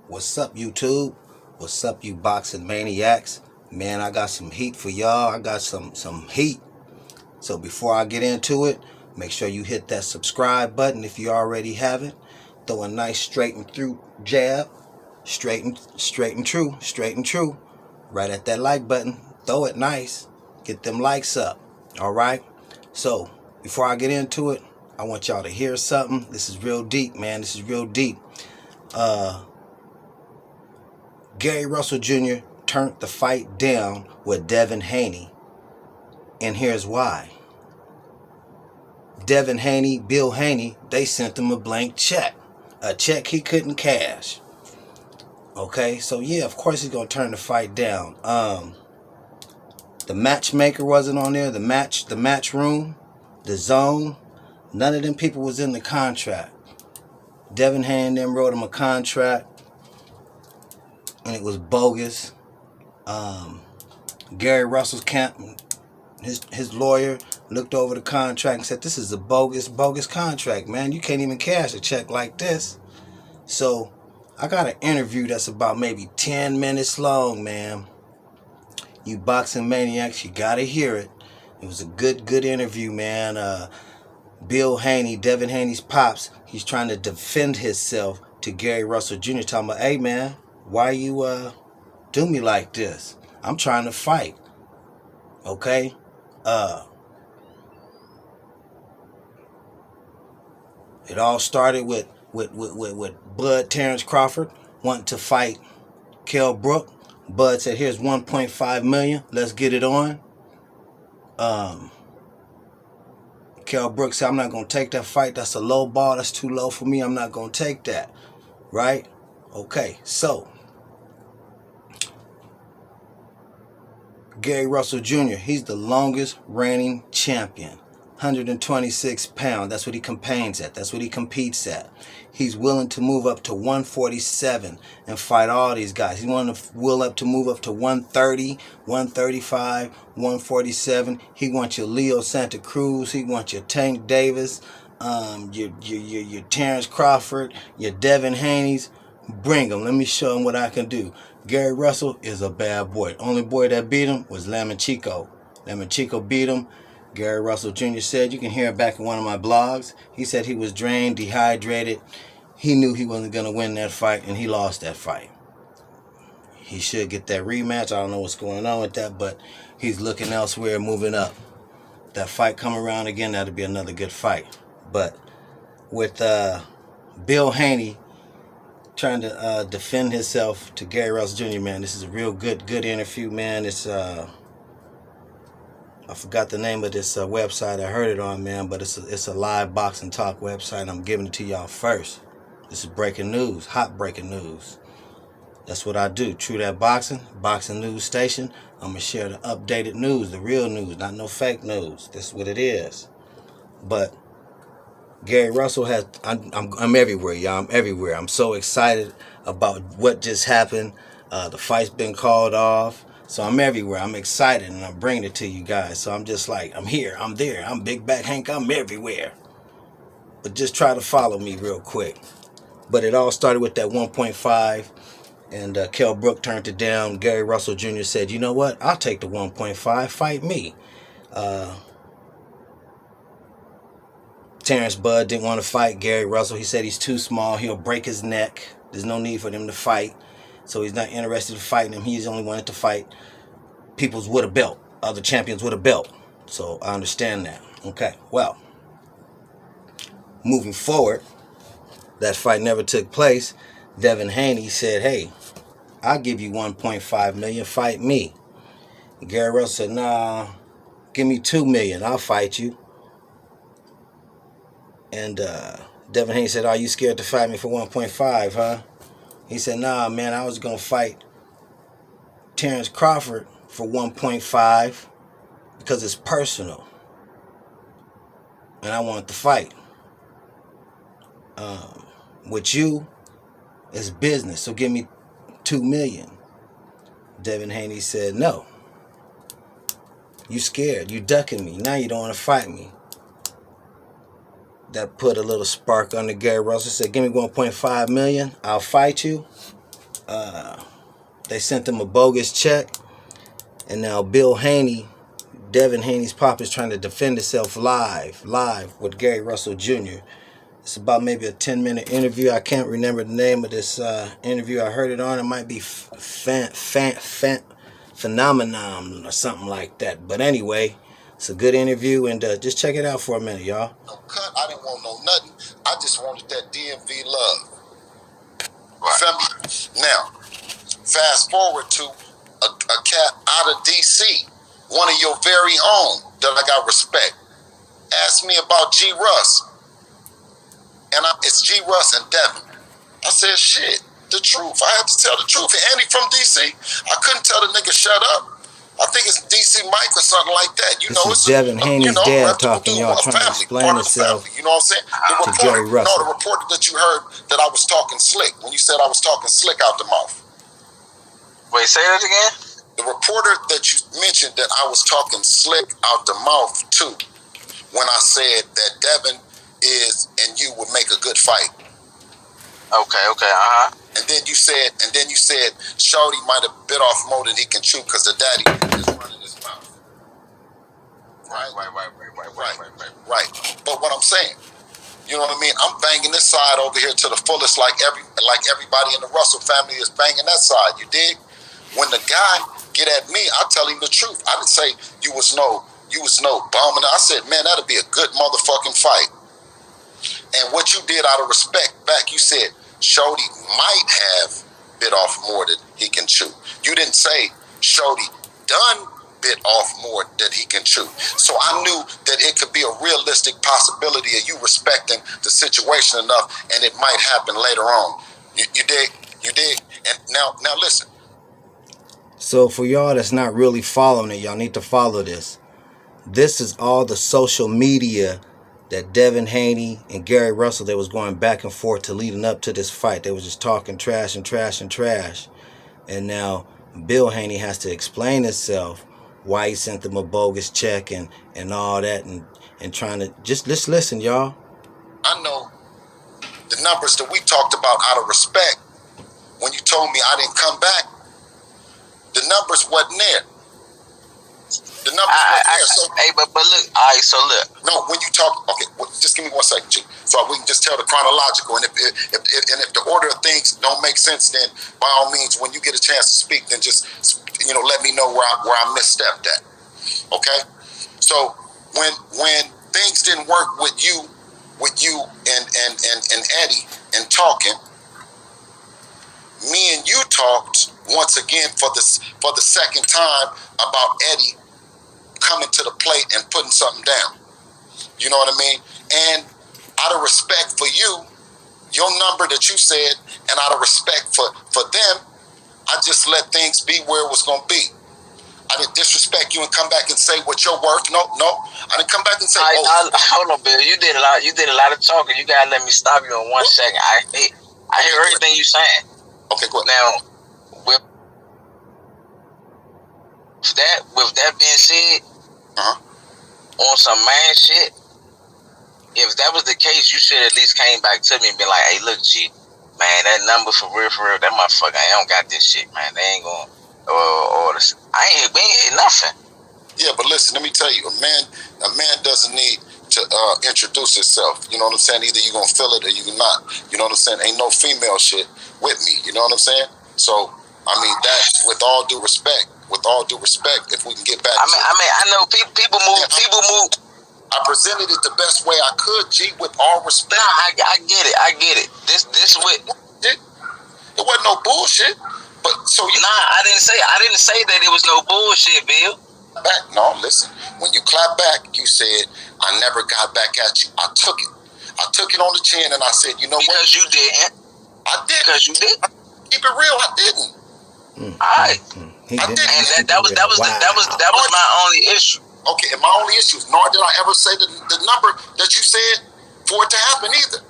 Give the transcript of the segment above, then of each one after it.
What's up, YouTube? What's up, you boxing maniacs? Man, I got some heat for y'all. I got some heat. So before I get into it, make sure you hit that subscribe button if you already haven't. Throw a nice straight and through jab. Straight and true. Right at that like button. Throw it nice. Get them likes up. Alright? So, before I get into it, I want y'all to hear something. This is real deep, man. This is real deep. Gary Russell Jr. turned the fight down with Devin Haney. And here's why. Devin Haney, Bill Haney, they sent him a blank check. A check he couldn't cash. Okay, so yeah, of course he's going to turn the fight down. The matchmaker wasn't on there. The match room, the zone. None of them people was in the contract. Devin Haney then wrote him a contract. And it was bogus. Gary Russell's camp, his lawyer looked over the contract and said, "This is a bogus contract, man. You can't even cash a check like this." So I got an interview that's about maybe 10 minutes long, man. You boxing maniacs, you gotta hear it. It was a good interview, man. Bill Haney, Devin Haney's pops, he's trying to defend himself to Gary Russell Jr. talking about, "Hey, man, why you do me like this? I'm trying to fight." Okay? It all started with Bud Terrence Crawford wanting to fight Kell Brook. Bud said, "Here's 1.5 million. Let's get it on." Kell Brook said, "I'm not gonna take that fight. That's a low ball. That's too low for me. I'm not gonna take that." Right? Okay, so Gary Russell Jr., he's the longest reigning champion. 126 pounds. That's what he campaigns at. That's what he competes at. He's willing to move up to 147 and fight all these guys. He's willing to move up to 130, 135, 147. He wants your Leo Santa Cruz. He wants your Tank Davis, your Terrence Crawford, your Devin Haney's. Bring him. Let me show him what I can do. Gary Russell is a bad boy. Only boy that beat him was Lemon Chico. Lemon Chico beat him. Gary Russell Jr. said, you can hear it back in one of my blogs. He said he was drained, dehydrated. He knew he wasn't going to win that fight, and he lost that fight. He should get that rematch. I don't know what's going on with that, but he's looking elsewhere, moving up. That fight come around again, that'll be another good fight. But with Bill Haney trying to defend himself to Gary Russell Jr., man, this is a real good interview, man. It's I forgot the name of this website I heard it on, man, but it's a live boxing talk website. I'm giving it to y'all first. This is breaking news, hot breaking news. That's what I do. True That boxing news station. I'm gonna share the updated news, the real news, not no fake news. This is what it is. But Gary Russell has, I'm everywhere, y'all. I'm everywhere. I'm so excited about what just happened. The fight's been called off. So I'm everywhere. I'm excited and I'm bringing it to you guys. So I'm just like, I'm here, I'm there. I'm Big Back Hank. I'm everywhere. But just try to follow me real quick. But it all started with that 1.5. And Kell Brook turned it down. Gary Russell Jr. said, "You know what? I'll take the 1.5. Fight me." Terrence Bud didn't want to fight Gary Russell. He said he's too small. He'll break his neck. There's no need for them to fight. So he's not interested in fighting him. He's only wanted to fight peoples with a belt, other champions with a belt. So I understand that. Okay, well, moving forward, that fight never took place. Devin Haney said, "Hey, I'll give you 1.5 million. Fight me." Gary Russell said, "Nah, give me 2 million. I'll fight you." And Devin Haney said, "Are you scared to fight me for 1.5, huh?" He said, "Nah, man, I was going to fight Terrence Crawford for 1.5 because it's personal. And I want the fight. With you, it's business, so give me 2 million. Devin Haney said, "No. You scared. You ducking me. Now you don't want to fight me." That put a little spark under Gary Russell. Said, "Give me 1.5 million. I'll fight you." They sent him a bogus check, and now Bill Haney, Devin Haney's pop, is trying to defend himself live with Gary Russell Jr. It's about maybe a 10-minute interview. I can't remember the name of this interview I heard it on. It might be Phenomenon or something like that. But anyway, it's a good interview, and just check it out for a minute, y'all. No cut. I didn't want no nothing. I just wanted that DMV love. Right. Now, fast forward to a cat out of DC, one of your very own that I got respect. Asked me about G. Russ. And it's G. Russ and Devin. I said, shit, the truth. I have to tell the truth. And he from DC. I couldn't tell the nigga shut up. I think it's DC Mike or something like that. You this know, is Devin Haney's dad talking. Y'all trying to explain himself. You know what I'm saying? The reporter, to Jerry Russell. No, the reporter that you heard that I was talking slick when you said I was talking slick out the mouth. Wait, say that again? The reporter that you mentioned that I was talking slick out the mouth too, when I said that Devin is and you would make a good fight. Okay, And then you said, Shorty might have bit off more than he can chew because the daddy is running his mouth. Right. But what I'm saying, you know what I mean? I'm banging this side over here to the fullest, like everybody in the Russell family is banging that side. You dig? When the guy get at me, I tell him the truth. I didn't say you was no bum. I said, man, that'll be a good motherfucking fight. And what you did out of respect back, you said, Shorty might have bit off more than he can chew. You didn't say Shorty done bit off more than he can chew. So I knew that it could be a realistic possibility of you respecting the situation enough, and it might happen later on. You dig? And now listen. So for y'all that's not really following it, y'all need to follow this. This is all the social media that Devin Haney and Gary Russell, they was going back and forth to leading up to this fight. They was just talking trash. And now Bill Haney has to explain himself why he sent them a bogus check and all that and trying to just listen, y'all. I know the numbers that we talked about out of respect. When you told me I didn't come back, the numbers wasn't there. The numbers wasn't there. So, hey, but look, all right, so look. No, when you talk, okay, just give me 1 second, G, so we can just tell the chronological. And if the order of things don't make sense, then by all means, when you get a chance to speak, then just let me know where I misstepped at. Okay, so when things didn't work with you and Eddie and talking, me and you talked once again for the second time about Eddie coming to the plate and putting something down. You know what I mean? And out of respect for you, your number that you said, and out of respect for them, I just let things be where it was going to be. I didn't disrespect you and come back and say what you're worth. No. I didn't come back and say, hold on, Bill. You did a lot of talking. You gotta let me stop you in 1 second. I hear everything you saying. Okay, go ahead. Now, with that being said, on some man shit, if that was the case, you should at least came back to me and been like, hey, look, G, man, that number for real, that motherfucker, I don't got this shit, man. They ain't going we ain't hit nothing. Yeah, but listen, let me tell you, a man doesn't need to introduce himself. You know what I'm saying? Either you're going to feel it or you're not. You know what I'm saying? Ain't no female shit with me. You know what I'm saying? So, I mean, that, with all due respect, if we can get back I know people move. I presented it the best way I could, G, with all respect. Nah, I get it. This it wasn't no bullshit. But so I didn't say that it was no bullshit, Bill. Back. No, listen. When you clap back, you said, I never got back at you. I took it on the chin and I said, you know what? Because you didn't. I did. Because you did. Keep it real, I didn't. Alright. I didn't. And that was my only issue. Okay, and my only issue is, nor did I ever say the number that you said for it to happen either.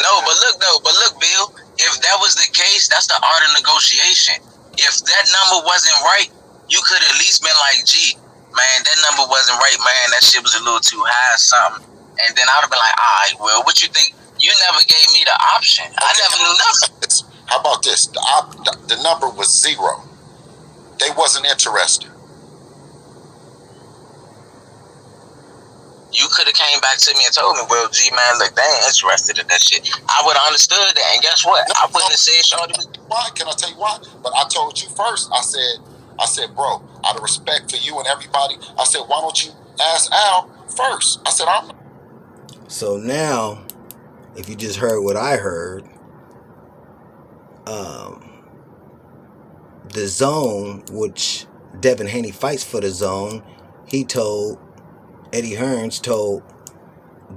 No, but look, Bill, if that was the case, that's the art of negotiation. If that number wasn't right, you could at least been like, gee, man, that number wasn't right, man. That shit was a little too high or something. And then I would have been like, all right, well, what you think? You never gave me the option. I never knew nothing. How about this? The number was 0. They wasn't interested. You could have came back to me and told me, well, G, man, look, they ain't interested in that shit. I would have understood that. And guess what? I wouldn't have said Shorty was... Why? Can I tell you why? But I told you first. I said, bro, out of respect for you and everybody, I said, why don't you ask Al first? I said, I'm... So now, if you just heard what I heard, the Zone, which Devin Haney fights for the Zone, Eddie Hearns told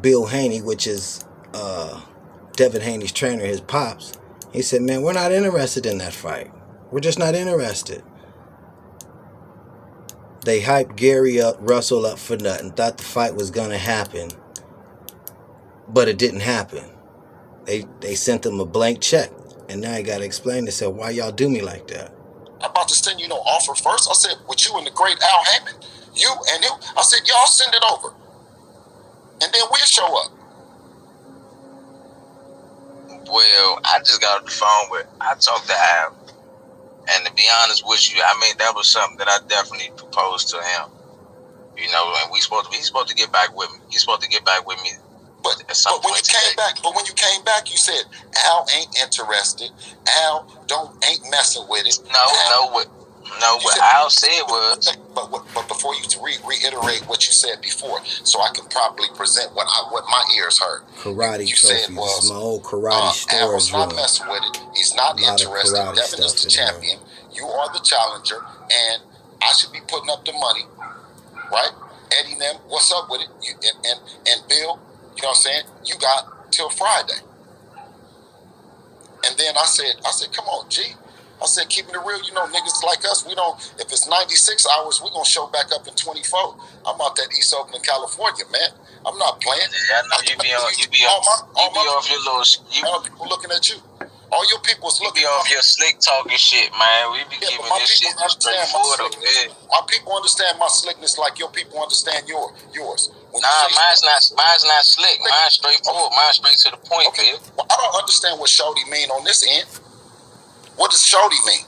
Bill Haney, which is Devin Haney's trainer, his pops, he said, man, we're not interested in that fight. We're just not interested. They hyped Gary Russell up for nothing, thought the fight was going to happen, but it didn't happen. They sent them a blank check, and now I got to explain. They said, why y'all do me like that? I'm about to send you no offer first. I said, with you and the great Al Heyman, you and him, I said, y'all send it over, and then we'll show up. Well, I just got off the phone I talked to Al, and to be honest with you, I mean, that was something that I definitely proposed to him. You know, and he's supposed to get back with me. He's supposed to get back with me. But when you came back, you said Al ain't interested. Al ain't messing with it. What Al said was. But before you reiterate what you said before, so I can properly present what my ears heard. Karate you trophies. said was, this is my old karate store. Al's not messing with it. He's not interested. Devin is the champion. You are the challenger, and I should be putting up the money, right? Eddie and them, what's up with it? And Bill. You know what I'm saying? You got till Friday. And then I said, come on, G. I said, keeping it real, you know, niggas like us, we don't, if it's 96 hours, we're going to show back up in 24. I'm out that East Oakland, California, man. I'm not playing. Yeah, I know you be off your little... All people looking at you. All your people's looking off your slick talking shit, man. We be keeping this shit straightforward up there. My people understand my slickness like your people understand yours. Mine's not slick. Mine's straightforward. Mine's straight to the point, okay. Well, I don't understand what Shorty mean on this end. What does Shorty mean?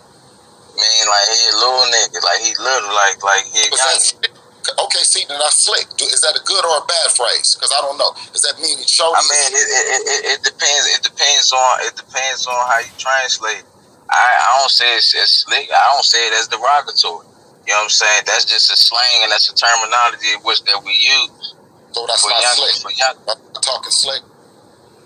Man, like he a little nigga. Like he little, like he a young. Okay, see, then that's slick. Is that a good or a bad phrase? Because I don't know. Does that mean Shorty? I mean, it depends. It depends on how you translate. I don't say it's slick. I don't say it as derogatory. You know what I'm saying? That's just a slang and that's a terminology that we use. So that's not slick. I'm talking slick.